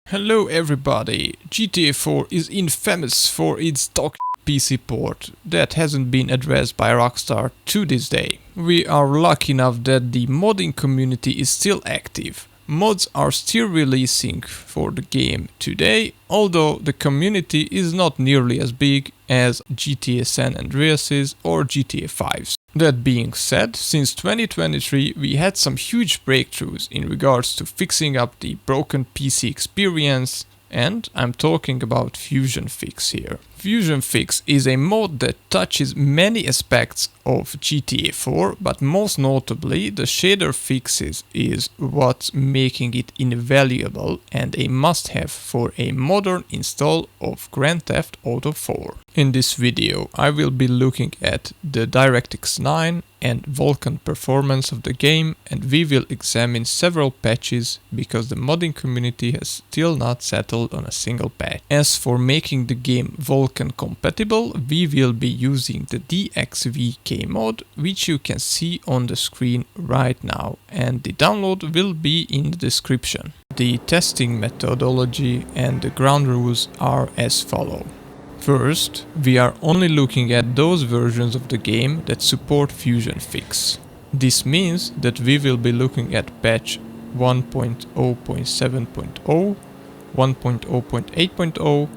Hello everybody, GTA 4 is infamous for its toxic PC port that hasn't been addressed by Rockstar to this day. We are lucky enough that the modding community is still active. Mods are still releasing for the game today, although the community is not nearly as big as GTA San Andreas's or GTA 5's. That being said, since 2023 we had some huge breakthroughs in regards to fixing up the broken PC experience, and I'm talking about FusionFix here. FusionFix is a mod that touches many aspects of GTA 4, but most notably the shader fixes is what's making it invaluable and a must-have for a modern install of Grand Theft Auto 4. In this video I will be looking at the DirectX 9 and Vulkan performance of the game, and we will examine several patches because the modding community has still not settled on a single patch. As for making the game Vulkan compatible, we will be using the DXVK mod, which you can see on the screen right now, and the download will be in the description. The testing methodology and the ground rules are as follows. First, we are only looking at those versions of the game that support FusionFix. This means that we will be looking at patch 1.0.7.0, 1.0.8.0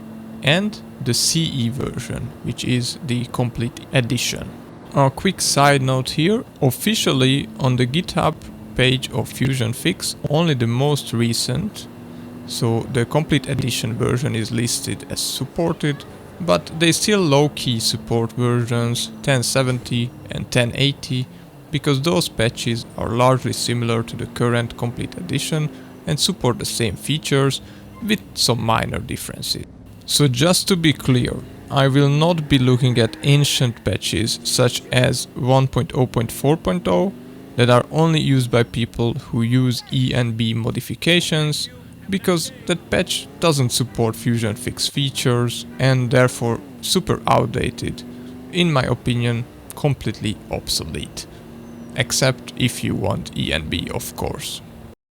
and the CE version, which is the complete edition. A quick side note here, officially on the GitHub page of FusionFix, only the most recent, so the complete edition version is listed as supported, but they still low-key support versions 1070 and 1080 because those patches are largely similar to the current complete edition and support the same features with some minor differences. So just to be clear, I will not be looking at ancient patches such as 1.0.4.0 that are only used by people who use ENB modifications, because that patch doesn't support FusionFix features and therefore super outdated, in my opinion completely obsolete. Except if you want ENB, of course.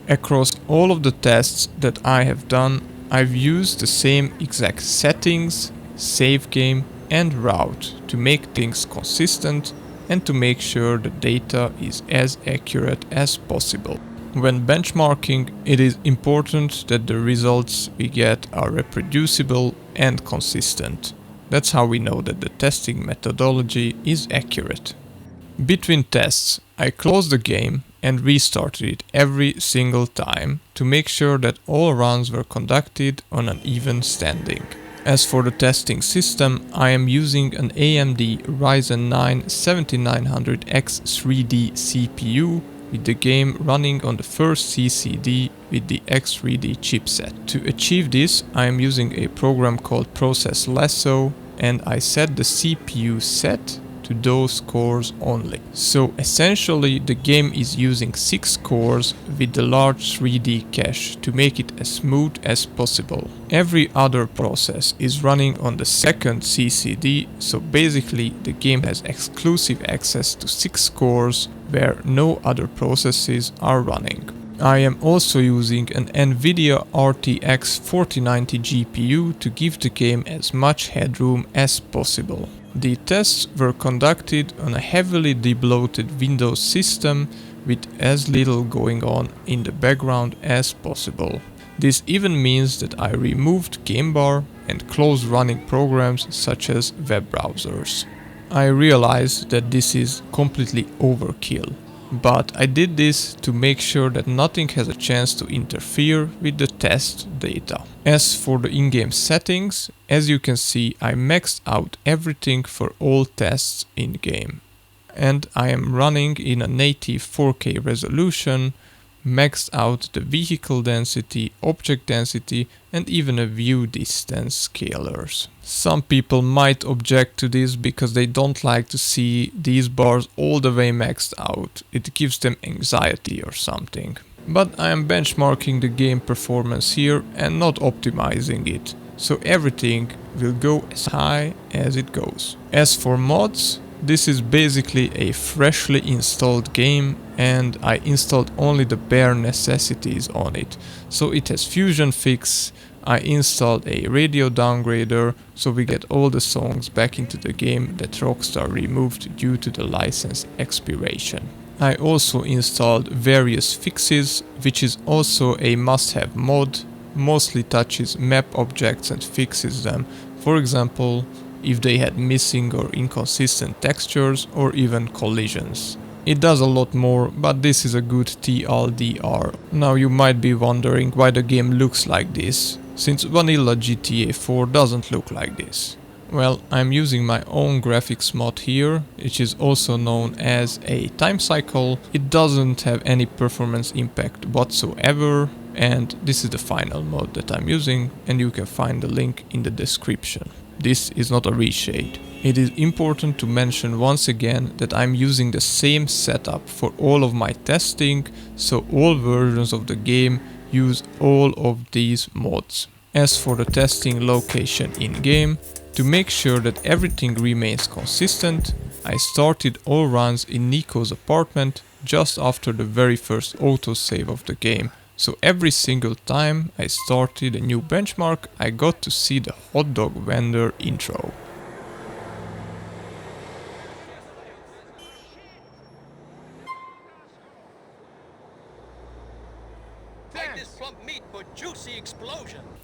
Across all of the tests that I have done, I've used the same exact settings, save game and route to make things consistent and to make sure the data is as accurate as possible. When benchmarking, it is important that the results we get are reproducible and consistent. That's how we know that the testing methodology is accurate. Between tests, I closed the game and restarted it every single time to make sure that all runs were conducted on an even standing. As for the testing system, I am using an AMD RYZEN 9 7900X 3D CPU with the game running on the first CCD with the X3D chipset. To achieve this, I am using a program called Process Lasso, and I set the CPU set to those cores only. So essentially the game is using 6 cores with the large 3D cache to make it as smooth as possible. Every other process is running on the second CCD, so basically the game has exclusive access to 6 cores where no other processes are running. I am also using an NVIDIA RTX 4090 GPU to give the game as much headroom as possible. The tests were conducted on a heavily debloated Windows system with as little going on in the background as possible. This even means that I removed game bar and closed running programs such as web browsers. I realize that this is completely overkill, but I did this to make sure that nothing has a chance to interfere with the test data. As for the in-game settings, as you can see, I maxed out everything for all tests in-game. And I am running in a native 4K resolution, maxed out the vehicle density, object density and even a view distance scalars. Some people might object to this because they don't like to see these bars all the way maxed out. It gives them anxiety or something. But I am benchmarking the game performance here and not optimizing it, so everything will go as high as it goes. As for mods, this is basically a freshly installed game and I installed only the bare necessities on it. So it has FusionFix, I installed a radio downgrader, so we get all the songs back into the game that Rockstar removed due to the license expiration. I also installed various fixes, which is also a must-have mod, mostly touches map objects and fixes them, for example, if they had missing or inconsistent textures or even collisions. It does a lot more, but this is a good TLDR. Now you might be wondering why the game looks like this, since vanilla GTA 4 doesn't look like this. Well, I'm using my own graphics mod here, which is also known as a time cycle. It doesn't have any performance impact whatsoever, and this is the final mod that I'm using, and you can find the link in the description. This is not a reshade. It is important to mention once again that I'm using the same setup for all of my testing, so all versions of the game use all of these mods. As for the testing location in-game, to make sure that everything remains consistent, I started all runs in Nico's apartment just after the very first autosave of the game. So every single time I started a new benchmark, I got to see the hot dog vendor intro.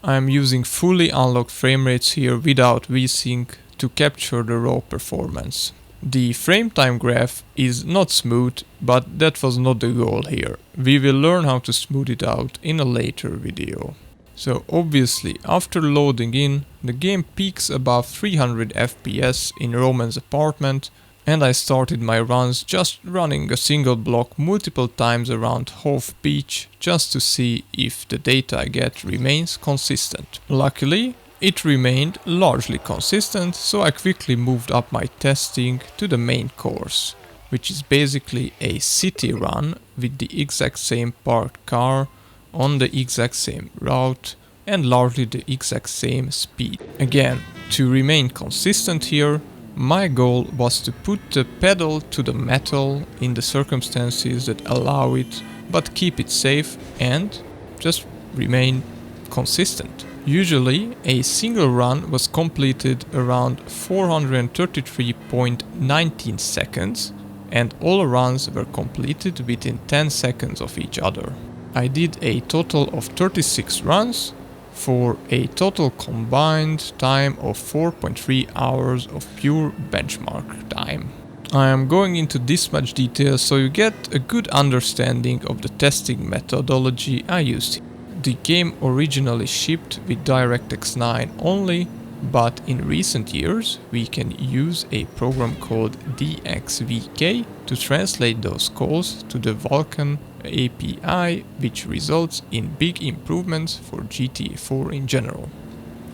I am using fully unlocked frame rates here without VSync to capture the raw performance. The frame time graph is not smooth, but that was not the goal here. We will learn how to smooth it out in a later video. So obviously, after loading in, the game peaks above 300 FPS in Roman's apartment, and I started my runs just running a single block multiple times around Hove Beach just to see if the data I get remains consistent. Luckily, it remained largely consistent, so I quickly moved up my testing to the main course, which is basically a city run with the exact same parked car on the exact same route and largely the exact same speed. Again, to remain consistent here, my goal was to put the pedal to the metal in the circumstances that allow it, but keep it safe and just remain consistent. Usually, a single run was completed around 433.19 seconds, and all runs were completed within 10 seconds of each other. I did a total of 36 runs, for a total combined time of 4.3 hours of pure benchmark time. I am going into this much detail so you get a good understanding of the testing methodology I used. The game originally shipped with DirectX 9 only, but in recent years we can use a program called DXVK to translate those calls to the Vulkan API, which results in big improvements for GTA 4 in general.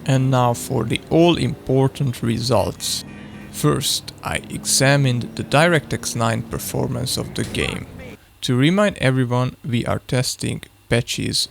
And now for the all-important results. First, I examined the DirectX 9 performance of the game. To remind everyone, we are testing patches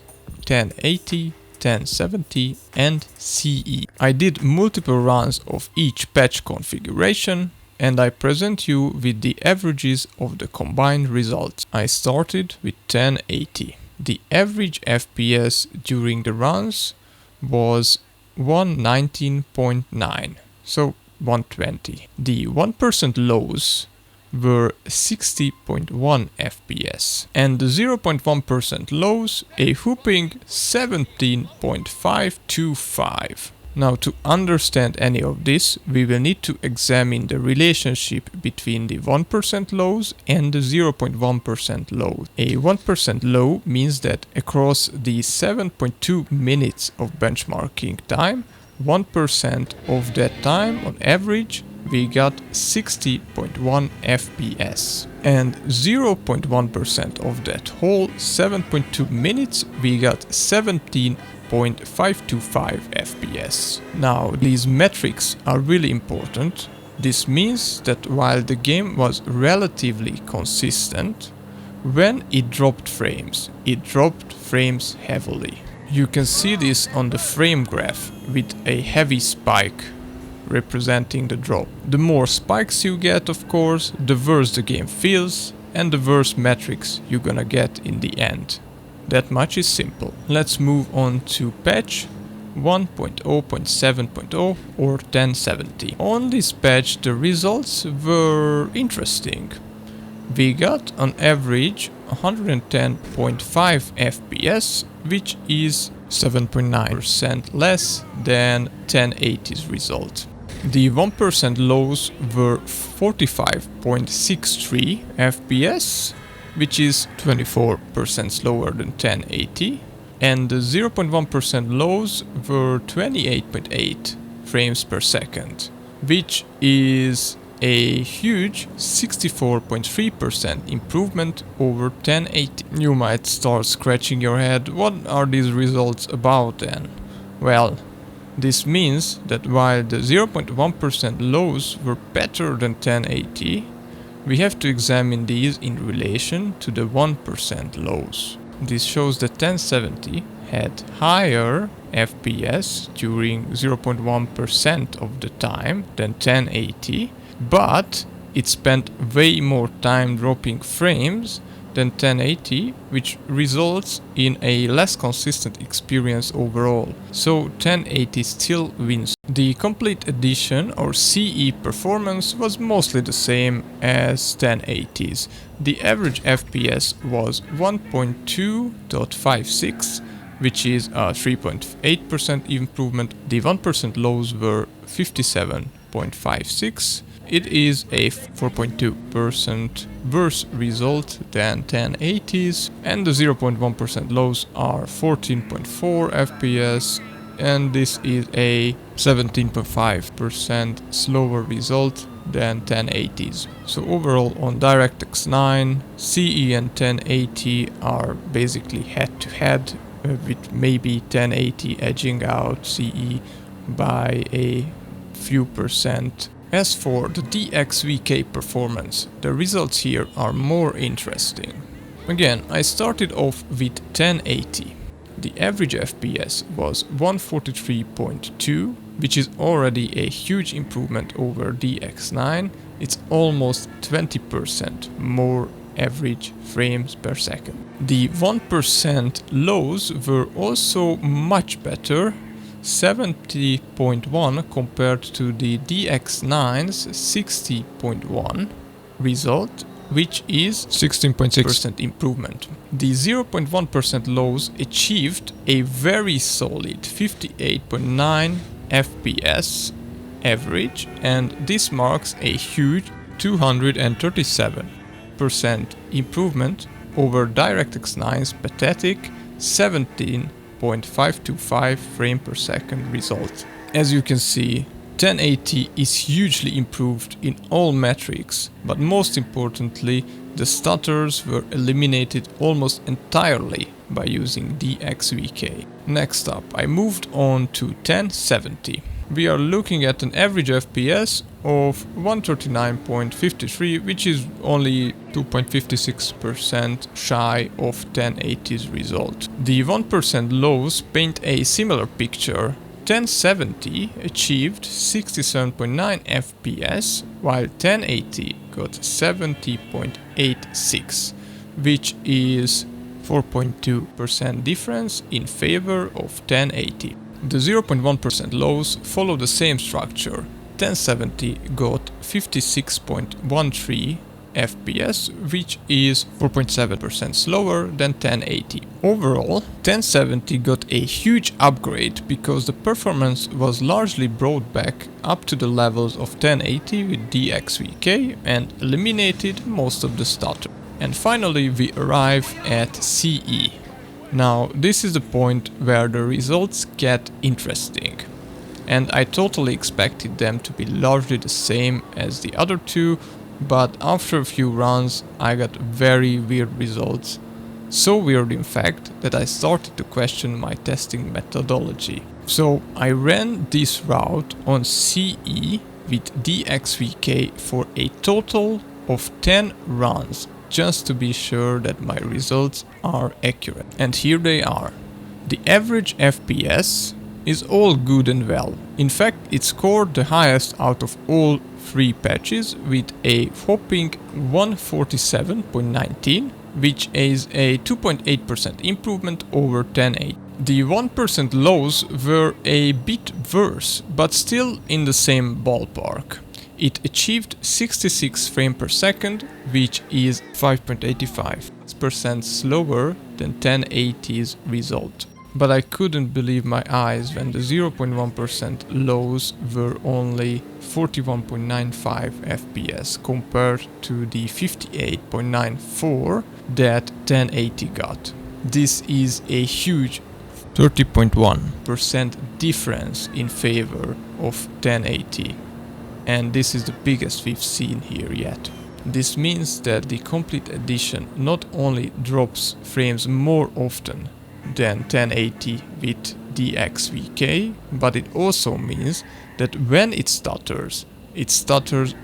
1080, 1070 and CE. I did multiple runs of each patch configuration, and I present you with the averages of the combined results. I started with 1080. The average FPS during the runs was 119.9, so 120. The 1% lows were 60.1 FPS, and the 0.1% lows a whopping 17.525. Now, to understand any of this, we will need to examine the relationship between the 1% lows and the 0.1% lows. A 1% low means that across the 7.2 minutes of benchmarking time, 1% of that time on average we got 60.1 FPS, and 0.1% of that whole 7.2 minutes we got 17.525 FPS. Now, these metrics are really important. This means that while the game was relatively consistent, when it dropped frames heavily. You can see this on the frame graph with a heavy spike representing the drop. The more spikes you get, of course, the worse the game feels and the worse metrics you're gonna get in the end. That much is simple. Let's move on to patch 1.0.7.0 or 1070. On this patch the results were interesting. We got on average 110.5 FPS, which is 7.9% less than 1080's result. The 1% lows were 45.63 FPS, which is 24% slower than 1080, and the 0.1% lows were 28.8 frames per second, which is a huge 64.3% improvement over 1080. You might start scratching your head, what are these results about then? Well, this means that while the 0.1% lows were better than 1080, we have to examine these in relation to the 1% lows. This shows that 1070 had higher FPS during 0.1% of the time than 1080, but it spent way more time dropping frames than 1080, which results in a less consistent experience overall. So 1080 still wins. The complete edition or CE performance was mostly the same as 1080's. The average FPS was 1.2.56, which is a 3.8% improvement. The 1% lows were 57.56. It is a 4.2% worse result than 1080's, and the 0.1% lows are 14.4 FPS, and this is a 17.5% slower result than 1080's. So overall on DirectX 9, CE and 1080 are basically head to head, with maybe 1080 edging out CE by a few percent. As for the DXVK performance, the results here are more interesting. Again, I started off with 1080. The average FPS was 143.2, which is already a huge improvement over DX9. It's almost 20% more average frames per second. The 1% lows were also much better, 70.1 compared to the DX9's 60.1 result, which is 16.6% improvement. The 0.1% lows achieved a very solid 58.9 FPS average, and this marks a huge 237% improvement over DirectX 9's pathetic 17.525 frame per second result. As you can see, 1080 is hugely improved in all metrics, but most importantly, the stutters were eliminated almost entirely by using DXVK. Next up, I moved on to 1070. We are looking at an average FPS of 139.53, which is only 2.56% shy of 1080's result. The 1% lows paint a similar picture. 1070 achieved 67.9 FPS, while 1080 got 70.86, which is 4.2% difference in favor of 1080. The 0.1% lows follow the same structure. 1070 got 56.13 FPS, which is 4.7% slower than 1080. Overall, 1070 got a huge upgrade because the performance was largely brought back up to the levels of 1080 with DXVK and eliminated most of the stutter. And finally we arrive at CE. Now this is the point where the results get interesting, and I totally expected them to be largely the same as the other two, but after a few runs I got very weird results. So weird in fact that I started to question my testing methodology. So I ran this route on CE with DXVK for a total of 10 runs, just to be sure that my results are accurate. And here they are. The average FPS is all good and well. In fact, it scored the highest out of all 3 patches with a whopping 147.19, which is a 2.8% improvement over 1080. The 1% lows were a bit worse, but still in the same ballpark. It achieved 66 frames per second, which is 5.85% slower than 1080's result. But I couldn't believe my eyes when the 0.1% lows were only 41.95 FPS compared to the 58.94 that 1080 got. This is a huge 30.1% difference in favor of 1080. And this is the biggest we've seen here yet. This means that the complete edition not only drops frames more often than 1080 with DXVK, but it also means that when it stutters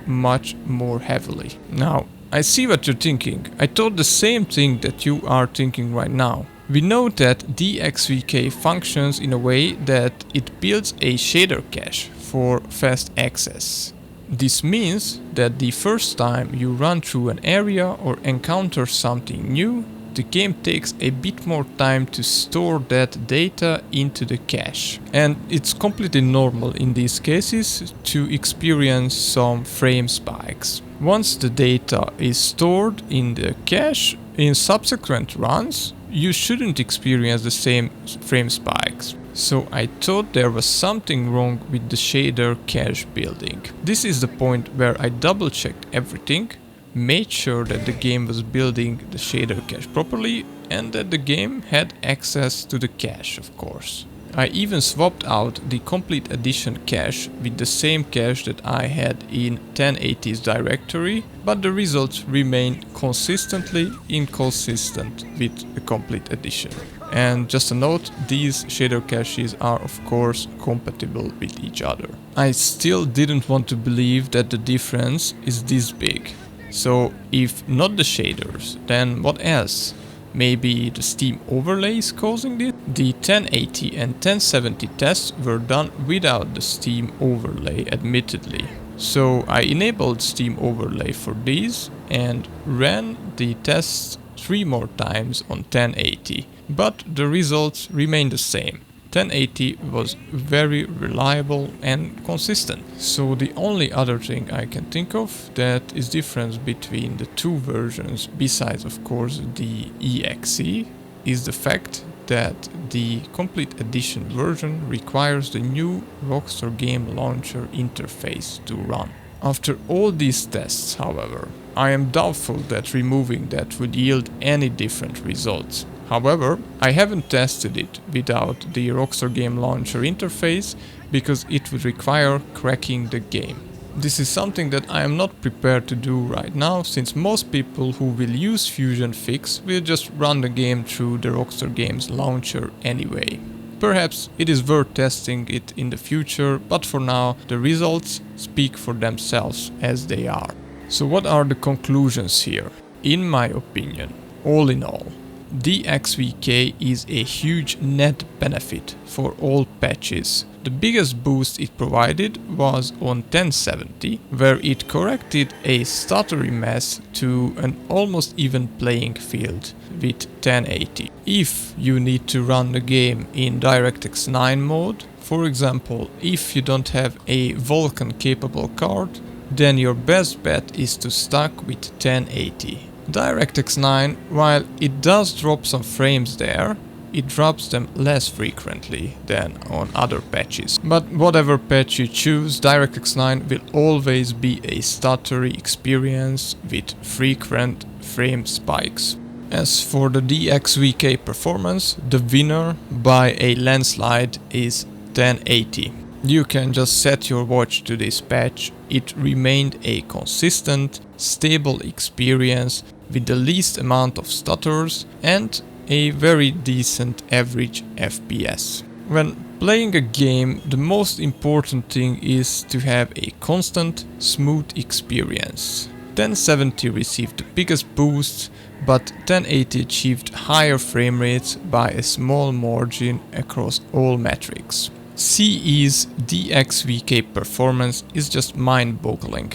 much more heavily. Now, I see what you're thinking. I thought the same thing that you are thinking right now. We know that DXVK functions in a way that it builds a shader cache for fast access. This means that the first time you run through an area or encounter something new, the game takes a bit more time to store that data into the cache. And it's completely normal in these cases to experience some frame spikes. Once the data is stored in the cache, in subsequent runs, you shouldn't experience the same frame spikes. So I thought there was something wrong with the shader cache building. This is the point where I double checked everything, made sure that the game was building the shader cache properly and that the game had access to the cache, of course. I even swapped out the complete edition cache with the same cache that I had in 1080's directory, but the results remained consistently inconsistent with the complete edition. And just a note, these shader caches are of course compatible with each other. I still didn't want to believe that the difference is this big. So if not the shaders, then what else? Maybe the Steam overlay is causing this? The 1080 and 1070 tests were done without the Steam overlay, admittedly. So I enabled Steam overlay for these and ran the tests 3 more times on 1080. But the results remain the same. 1080 was very reliable and consistent. So the only other thing I can think of that is difference between the two versions, besides of course the EXE, is the fact that the complete edition version requires the new Rockstar Game Launcher interface to run. After all these tests, however, I am doubtful that removing that would yield any different results. However, I haven't tested it without the Rockstar Game Launcher interface because it would require cracking the game. This is something that I am not prepared to do right now, since most people who will use FusionFix will just run the game through the Rockstar Games Launcher anyway. Perhaps it is worth testing it in the future, but for now the results speak for themselves as they are. So what are the conclusions here? In my opinion, all in all, DXVK is a huge net benefit for all patches. The biggest boost it provided was on 1070, where it corrected a stuttery mess to an almost even playing field with 1080. If you need to run the game in DirectX 9 mode, for example, if you don't have a Vulkan capable card, then your best bet is to stick with 1080. DirectX 9, while it does drop some frames there, it drops them less frequently than on other patches. But whatever patch you choose, DirectX 9 will always be a stuttery experience with frequent frame spikes. As for the DXVK performance, the winner by a landslide is 1080. You can just set your watch to this patch. It remained a consistent, stable experience with the least amount of stutters and a very decent average FPS. When playing a game, the most important thing is to have a constant, smooth experience. 1070 received the biggest boost, but 1080 achieved higher frame rates by a small margin across all metrics. CE's DXVK performance is just mind-boggling.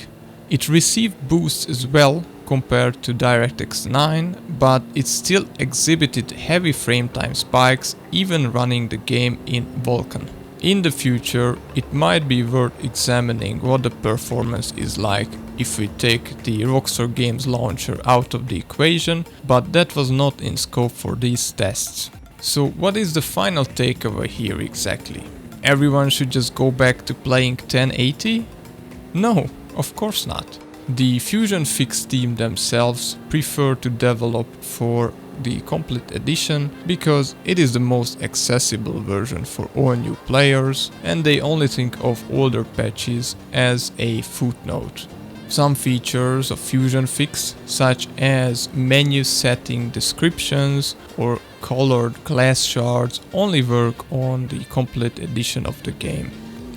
It received boosts as well compared to DirectX 9, but it still exhibited heavy frame time spikes even running the game in Vulkan. In the future, it might be worth examining what the performance is like if we take the Rockstar Games launcher out of the equation, but that was not in scope for these tests. So what is the final takeaway here exactly? Everyone should just go back to playing 1080? No, of course not. The FusionFix team themselves prefer to develop for the complete edition because it is the most accessible version for all new players, and they only think of older patches as a footnote. Some features of FusionFix, such as menu setting descriptions or colored glass shards, only work on the complete edition of the game.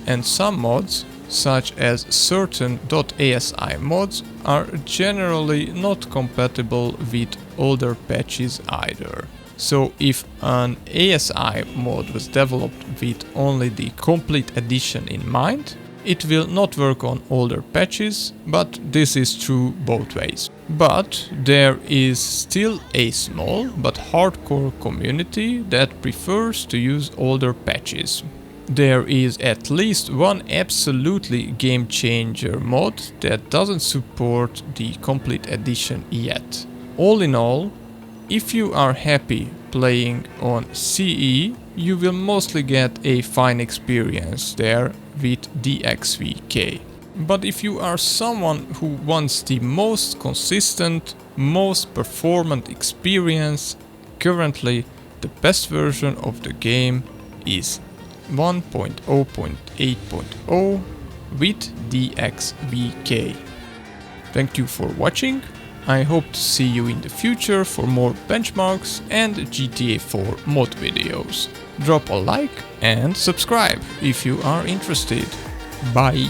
And some mods, such as certain .asi mods, are generally not compatible with older patches either. So if an ASI mod was developed with only the complete edition in mind, it will not work on older patches, but this is true both ways. But there is still a small but hardcore community that prefers to use older patches. There is at least one absolutely game changer mod that doesn't support the complete edition yet. All in all, if you are happy playing on CE, you will mostly get a fine experience there with DXVK. But if you are someone who wants the most consistent, most performant experience, currently the best version of the game is 1.0.8.0 with DXVK. Thank you for watching. I hope to see you in the future for more benchmarks and GTA 4 mod videos. Drop a like and subscribe if you are interested. Bye!